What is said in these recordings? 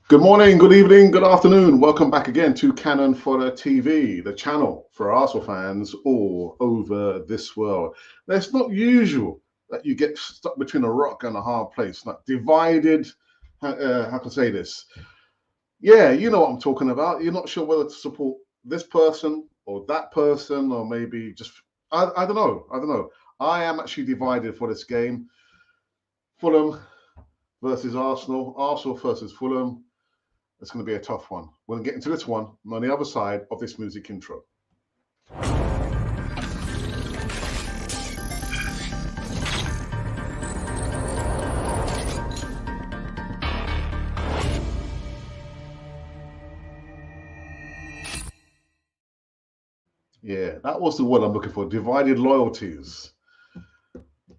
Good morning, good evening, good afternoon. Welcome back again to Cannon Fodder TV, the channel for Arsenal fans all over this world. Now, it's not usual that you get stuck between a rock and a hard place, like divided. How can I say this? Yeah, you know what I'm talking about. You're not sure whether to support this person or that person, or maybe just I don't know. I don't know. I am actually divided for this game. Fulham versus Arsenal. Arsenal versus Fulham. It's going to be a tough one. We're going to get into this one on the other side of this music intro. Yeah, that was the word I'm looking for. Divided loyalties.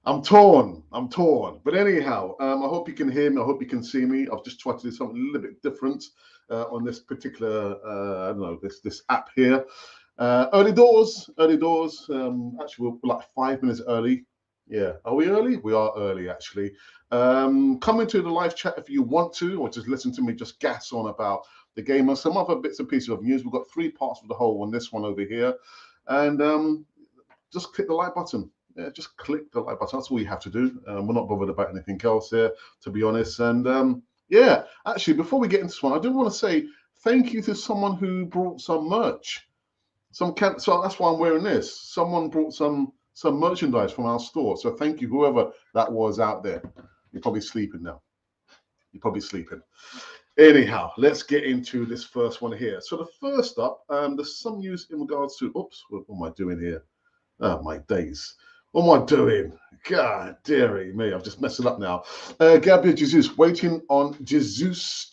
I'm torn. I'm torn. But anyhow, I hope you can hear me. I hope you can see me. I've just tried to do something a little bit different on this particular, I don't know, this app here. Early doors, early doors. Actually, we're like 5 minutes early. Yeah, are we early? We are early, actually. Come into the live chat if you want to, or just listen to me just gas on about the game and some other bits and pieces of news. We've got three parts of the whole on this one over here. And just click the like button. Yeah, just click the like button. That's all you have to do. We're not bothered about anything else here, to be honest. And yeah, actually, before we get into this one, I do want to say thank you to someone who brought some merch. So that's why I'm wearing this. Someone brought some merchandise from our store. So thank you, whoever that was out there. You're probably sleeping now. You're probably sleeping. Anyhow, let's get into this first one here. So the first up, there's some news in regards to. Oops, what am I doing here? Oh my days. What am I doing? God dearie me, I've just messed it up now. Gabriel Jesus, waiting on Jesus.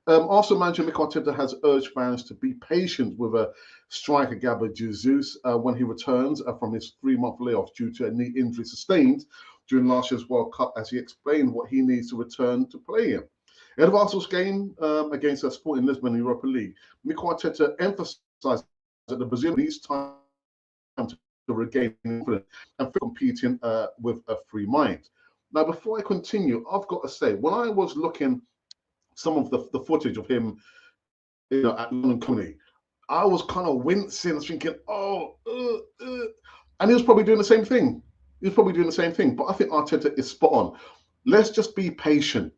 Also, manager Mikel Arteta has urged fans to be patient with a striker Gabriel Jesus when he returns from his 3-month layoff due to a knee injury sustained during last year's World Cup, as he explained what he needs to return to play in. Ahead of Arsenal's game against Sporting Lisbon in the Europa League, Mikel Arteta emphasised that the Brazilian needs time to regain confidence and competing with a free mind. Now, before I continue, I've got to say, when I was looking some of the footage of him, at London Comedy, I was kind of wincing, thinking, and he was probably doing the same thing. But I think Arteta is spot on. Let's just be patient.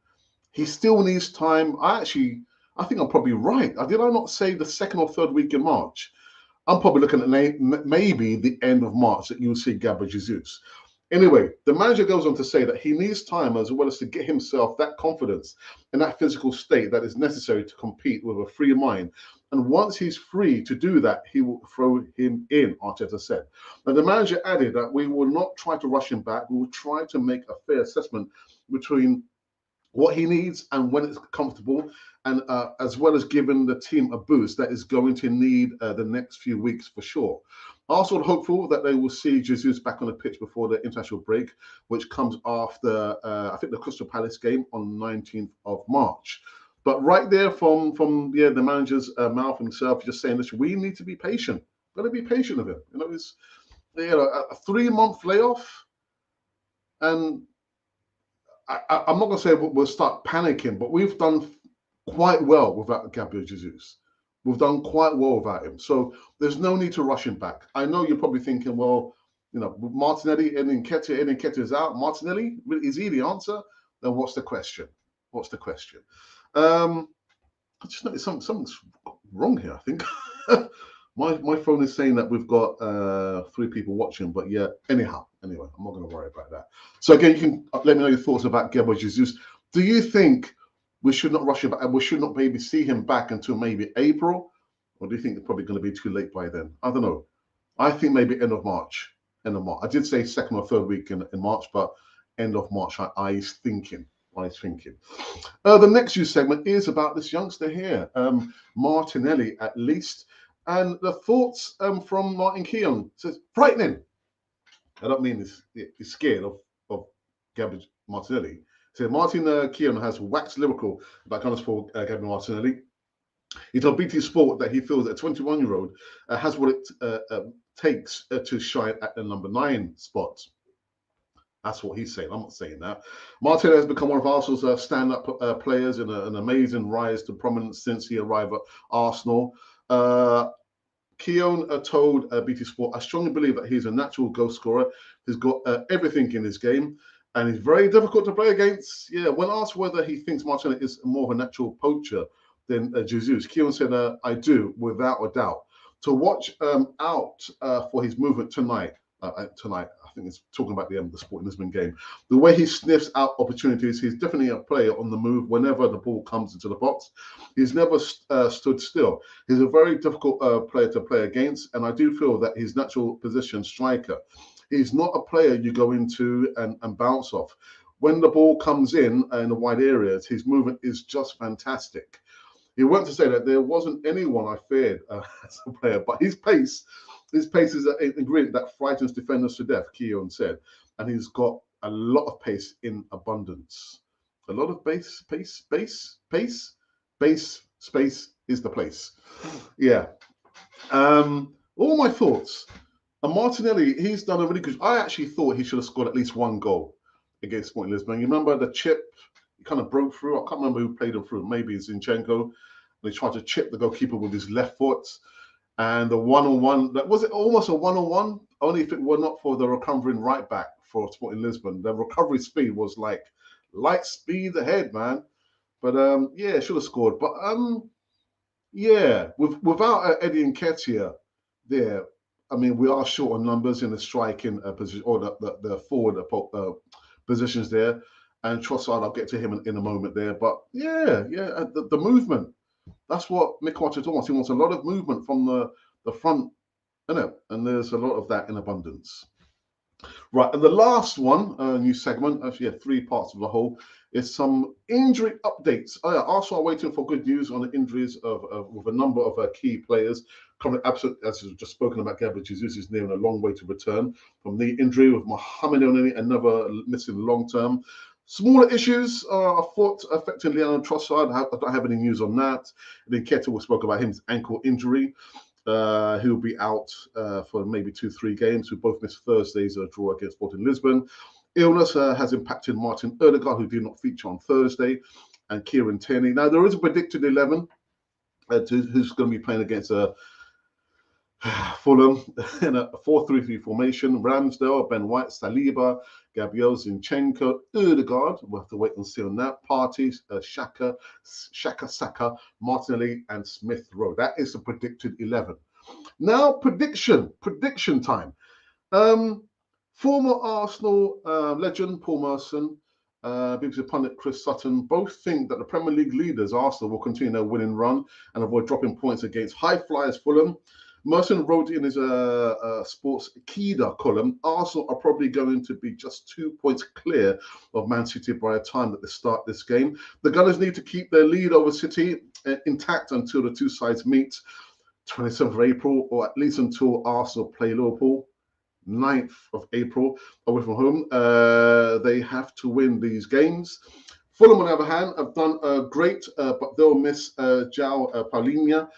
He still needs time. I think I'm probably right. Did I not say the second or third week in March? I'm probably looking at maybe the end of March that you'll see Gabriel Jesus. Anyway, the manager goes on to say that he needs time as well as to get himself that confidence and that physical state that is necessary to compete with a free mind. And once he's free to do that, he will throw him in, Arteta said. Now, the manager added that we will not try to rush him back. We will try to make a fair assessment between what he needs and when it's comfortable, and as well as giving the team a boost that is going to need the next few weeks for sure. Also hopeful that they will see Jesus back on the pitch before the international break, which comes after I think the Crystal Palace game on 19th of March. But right there from the manager's mouth himself, just saying this, we need to be patient. Got to be patient with him. It's a 3-month layoff, and I'm not going to say we'll start panicking, but we've done quite well without Gabriel Jesus. We've done quite well without him. So there's no need to rush him back. I know you're probably thinking, well, Martinelli and Nketiah is out. Martinelli, is he the answer? Then what's the question? I just noticed something's wrong here, I think. My phone is saying that we've got 3 people watching, but yeah, anyway, I'm not going to worry about that. So again, you can let me know your thoughts about Gabriel Jesus. Do you think we should not rush him back and we should not maybe see him back until maybe April? Or do you think it's probably going to be too late by then? I don't know. I think maybe end of March. I did say second or third week in March, but end of March, I is thinking. The next news segment is about this youngster here, Martinelli, at least. And the thoughts from Martin Keown says, frightening. I don't mean he's scared of Gabriel Martinelli. So Martin Keown has waxed lyrical about gunners for Gabriel Martinelli. He told BT Sport that he feels that a 21-year-old has what it takes to shine at the number 9 spot. That's what he's saying. I'm not saying that. Martinelli has become one of Arsenal's stand-up players in an amazing rise to prominence since he arrived at Arsenal. Keown told BT Sport, I strongly believe that he's a natural goal scorer. He's got everything in his game, and he's very difficult to play against. Yeah, when asked whether he thinks Martinelli is more of a natural poacher than Jesus, Keown said, I do, without a doubt. To watch out for his movement tonight. I think it's talking about the Sporting Lisbon game. The way he sniffs out opportunities, he's definitely a player on the move whenever the ball comes into the box. He's never stood still. He's a very difficult player to play against, and I do feel that his natural position, striker, he's not a player you go into and bounce off. When the ball comes in the wide areas, his movement is just fantastic. He went to say that there wasn't anyone I feared as a player, but his pace is an ingredient that frightens defenders to death, Keown said. And he's got a lot of pace in abundance. A lot of pace is the place. Yeah. All my thoughts. And Martinelli, he's done a really good. I actually thought he should have scored at least one goal against Sporting Lisbon. You remember the chip? He kind of broke through. I can't remember who played him through. Maybe it's Zinchenko. And he tried to chip the goalkeeper with his left foot. And the one-on-one, was it almost a one-on-one? Only if it were not for the recovering right back for Sporting Lisbon. The recovery speed was like light speed ahead, man. But yeah, should have scored. But yeah, without Eddie Nketiah there, I mean, we are short on numbers in the striking position or the forward positions there. And Trossard, I'll get to him in a moment there. But yeah, the movement. That's what Mikel Arteta wants. He wants a lot of movement from the front, and there's a lot of that in abundance. Right, and the last one, new segment, actually, 3 parts of the whole, is some injury updates. Arsenal are waiting for good news on the injuries with a number of key players. Currently absent, as we've just spoken about, Gabriel Jesus is nearing a long way to return from knee injury, with Mohamed Elneny another missing long term. Smaller issues afoot affecting Leandro Trossard. I don't have any news on that. And then Keita, we spoke about his ankle injury. He'll be out for maybe 2-3 games. We both missed Thursday's draw against Sporting Lisbon. Illness has impacted Martin Odegaard, who did not feature on Thursday, and Kieran Tierney. Now, there is a predicted 11 who's going to be playing against Fulham in a 4-3-3 formation. Ramsdale, Ben White, Saliba, Gabriel, Zinchenko, Odegaard. We'll have to wait and see on that. Partey, Xhaka, Saka, Martinelli, and Smith Rowe. That is the predicted 11. Now, prediction time. Former Arsenal legend Paul Merson, BBC pundit Chris Sutton, both think that the Premier League leaders, Arsenal, will continue their winning run and avoid dropping points against high flyers Fulham. Merson wrote in his Sports Kida column, Arsenal are probably going to be just 2 points clear of Man City by the time that they start this game. The Gunners need to keep their lead over City intact until the two sides meet 27th of April, or at least until Arsenal play Liverpool 9th of April away from home. They have to win these games. Fulham, on the other hand, have done great, but they'll miss João Paulinho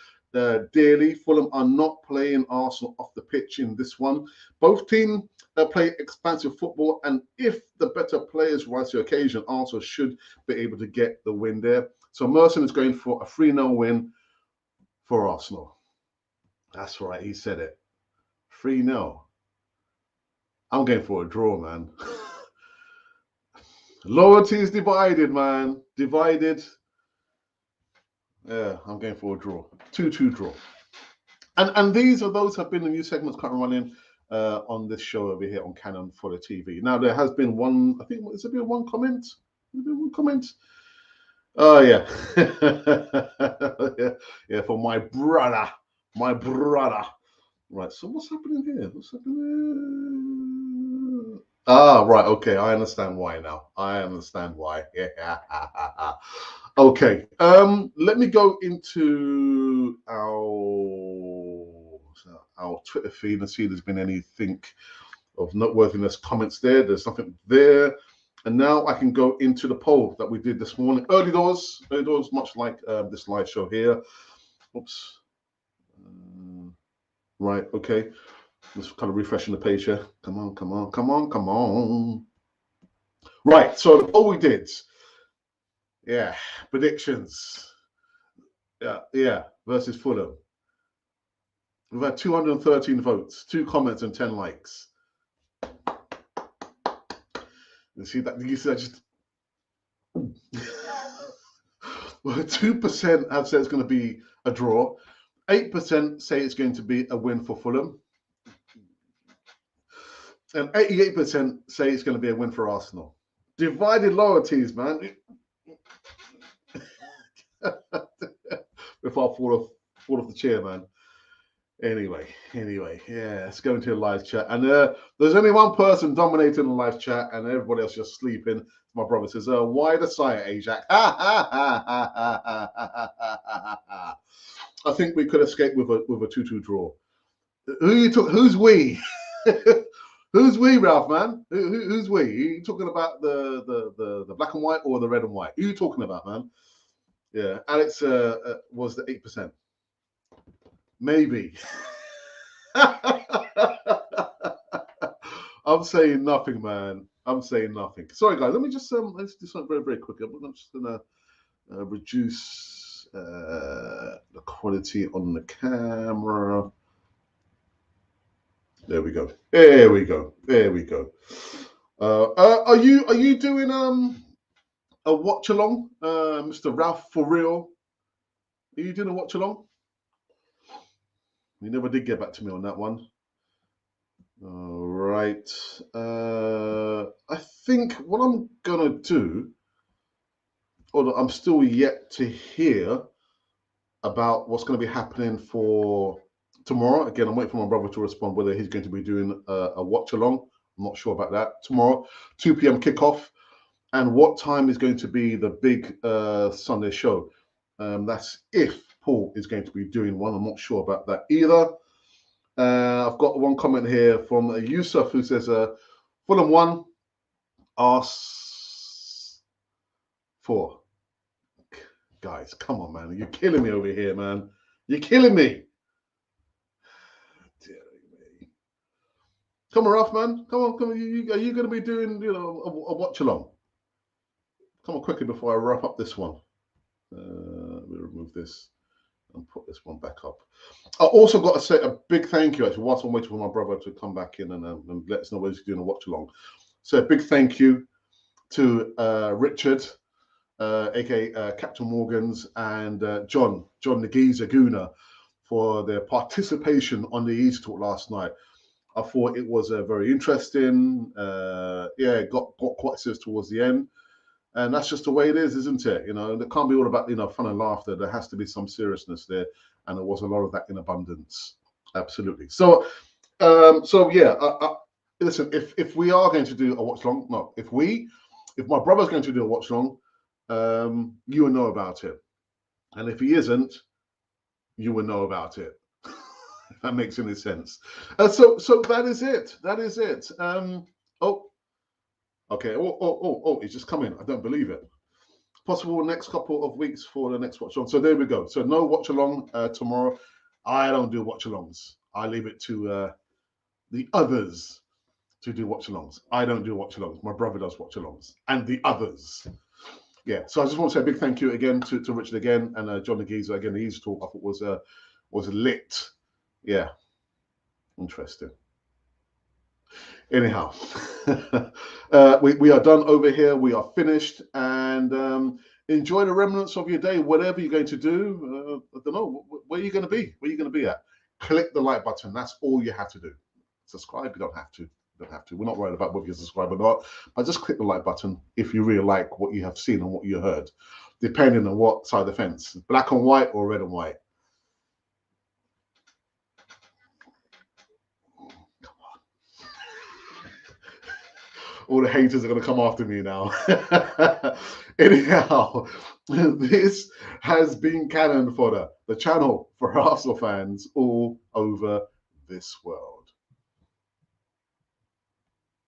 dearly. Fulham are not playing Arsenal off the pitch in this one. Both teams play expansive football, and if the better players rise to the occasion, Arsenal should be able to get the win there. So Merson is going for a 3-0 win for Arsenal. That's right, he said it. 3-0. I'm going for a draw, man. Loyalty is divided, man. Divided. Yeah, I'm going for a draw. 2-2 draw. And these are those have been the new segments currently running on this show over here on Canon for the TV. Now, there has been one, I think, has there been one comment? One comment? Oh, yeah. yeah, for my brother. My brother. Right, so what's happening here? What's happening? Ah, right, okay, I understand why now. I understand why. Yeah. Okay, let me go into our Twitter feed and see if there's been anything of noteworthiness comments there. There's nothing there. And now I can go into the poll that we did this morning. Early doors, much like this live show here. Oops. Right, okay. Just kind of refreshing the page here. Come on. Right. So the poll we did. Yeah. Predictions. Yeah. Versus Fulham. We've had 213 votes, 2 comments, and 10 likes. You see that? You see that? Just well, 2% have said it's going to be a draw. 8% say it's going to be a win for Fulham. And 88% say it's going to be a win for Arsenal. Divided loyalties, man. Before I fall off the chair, man. Anyway, yeah, let's go into a live chat. And there's only one person dominating the live chat, and everybody else just sleeping. My brother says, why the sigh, Ajax? I think we could escape with a 2-2 draw. Who's we? Who's we, Ralph, man? Who's we? Are you talking about the black and white or the red and white? Who are you talking about, man? Yeah, Alex was the 8%. Maybe. I'm saying nothing, man. I'm saying nothing. Sorry, guys. Let me just let's do something very, very quickly. I'm just gonna reduce the quality on the camera. There we go. There we go. There we go. Are you doing a watch along, Mr. Ralph, for real? Are you doing a watch along? You never did get back to me on that one. All right. I think what I'm gonna do, although I'm still yet to hear about what's going to be happening for tomorrow. Again, I'm waiting for my brother to respond whether he's going to be doing a watch along. I'm not sure about that. Tomorrow, 2 p.m. kickoff, and what time is going to be the big Sunday show. That's if Paul is going to be doing one. I'm not sure about that either. I've got one comment here from Yusuf who says, Fulham 1, Ars 4. Guys, come on, man. You're killing me over here, man. You're killing me. Dear me. Come on, Ralph, man. Come on. Are you going to be doing, a watch along? Come on, quickly before I wrap up this one. Let me remove this and put this one back up. I also got to say a big thank you, actually, whilst I'm waiting for my brother to come back in and let us know whether he's doing a watch along. So a big thank you to Richard, aka Captain Morgans, and John Nagiza Guna for their participation on the Easy Talk last night. I thought it was very interesting. It got quite serious towards the end. And that's just the way it is, isn't it? It can't be all about, fun and laughter. There has to be some seriousness there. And there was a lot of that in abundance. Absolutely. So listen, if we are going to do a watch long, no, if my brother's going to do a watch long, you will know about it. And if he isn't, you will know about it. If that makes any sense. So that is it. That is it. Okay. It's just coming. I don't believe it. Possible next couple of weeks for the next watch along. So there we go. So no watch along tomorrow. I don't do watch alongs. I leave it to the others to do watch alongs. I don't do watch alongs. My brother does watch alongs, and the others. Yeah. So I just want to say a big thank you again to Richard again and John Nagiza again. The Easy Talk I thought was lit. Yeah. Interesting. Anyhow, we are done over here. We are finished, and enjoy the remnants of your day. Whatever you're going to do, I don't know where you're going to be. Where you're going to be at? Click the like button. That's all you have to do. Subscribe. You don't have to. We're not worried about whether you subscribe or not. But just click the like button if you really like what you have seen and what you heard, depending on what side of the fence, black and white or red and white. All the haters are going to come after me now. Anyhow, this has been Cannon Fodder, the channel for Arsenal fans all over this world.